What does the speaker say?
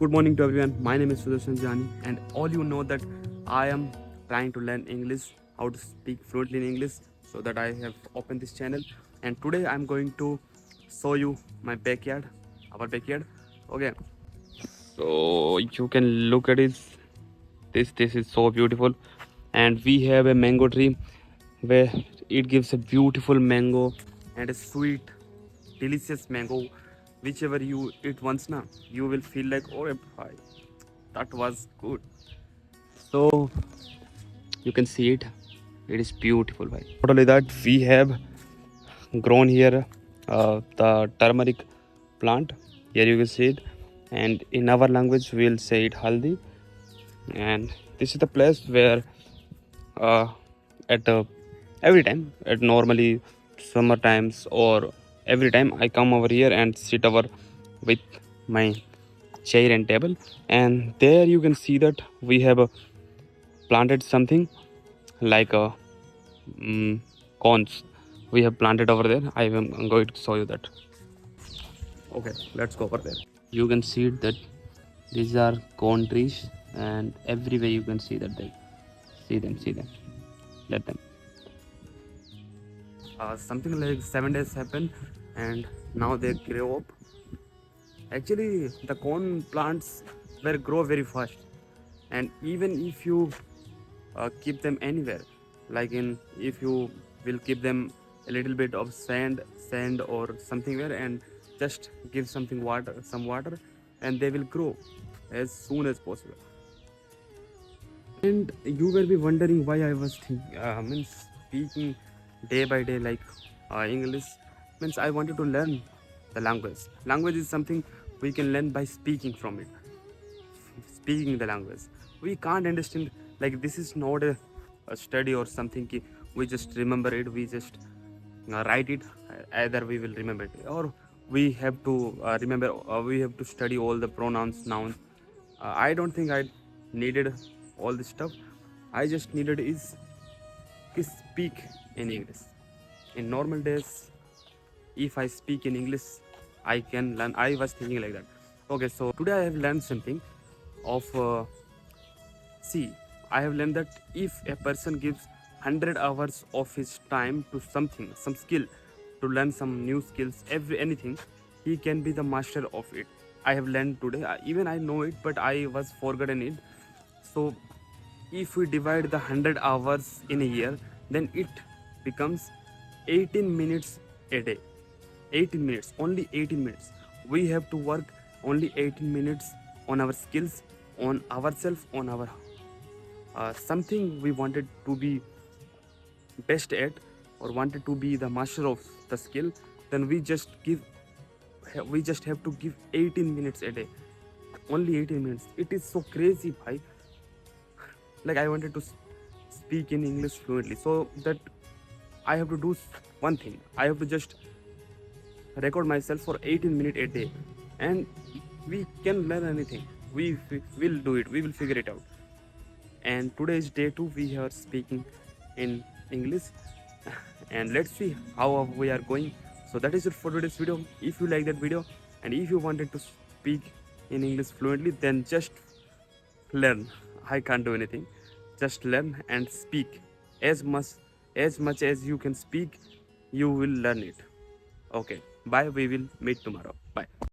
Good morning to everyone. My name is Sudarshan Jani, and all you know that I am trying to learn English, how to speak fluently in English, so that I have opened this channel. And today I'm going to show you my backyard, our backyard. Okay, so you can look at it. This is so beautiful, and we have a mango tree where it gives a beautiful mango and a sweet, delicious mango. Whichever you eat once, na, you will feel like, oh, bhai, that was good. So you can see it. It is beautiful, bhai. Not only that, we have grown here the turmeric plant. Here you can see it, and in our language we'll say it haldi. And this is the place where uh, at every time at normally summer times or every time I come over here and sit over with my chair and table, and there you can see that we have planted something like corns. We have planted over there. I'm going to show you that. Okay, let's go over there. You can see that these are corn trees, and everywhere you can see that they see them, let them. Something like 7 days happened, and now they grow up. Actually, the corn plants will grow very fast, and even if you keep them anywhere, like in if you will keep them a little bit of sand or something where, and just give something water, some water, and they will grow as soon as possible. And you will be wondering why I was means speaking day by day like English. Means I wanted to learn the language. Language is something we can learn by speaking from it. Speaking the language, we can't understand. Like this is not a study or something. We just remember it. We just write it. Either we will remember it, or we have to remember. We have to study all the pronouns, nouns. I don't think I needed all this stuff. I just needed is to speak in English. In normal days, if I speak in English, I can learn. I was thinking like that. Okay, so today I have learned something of see. I have learned that if a person gives 100 hours of his time to something, some skill, to learn some new skills, anything, he can be the master of it. I have learned today. Even I know it, but I was forgotten it. So if we divide the 100 hours in a year, then it becomes 18 minutes a day. 18 minutes, only 18 minutes. We have to work only 18 minutes on our skills, on ourselves, on our something we wanted to be best at, or wanted to be the master of the skill. Then we just have to give 18 minutes a day, only 18 minutes. It is so crazy, bhai. Like I wanted to speak in English fluently, so that I have to do one thing. I have to just record myself for 18 minutes a day, and we can learn anything. We will do it. We will figure it out. And today is day 2. We are speaking in English, and let's see how we are going. So that is it for today's video. If you like that video, and if you wanted to speak in English fluently, then just learn. I can't do anything. Just learn and speak as much as you can speak. You will learn it. Okay, bye. We will meet tomorrow. Bye.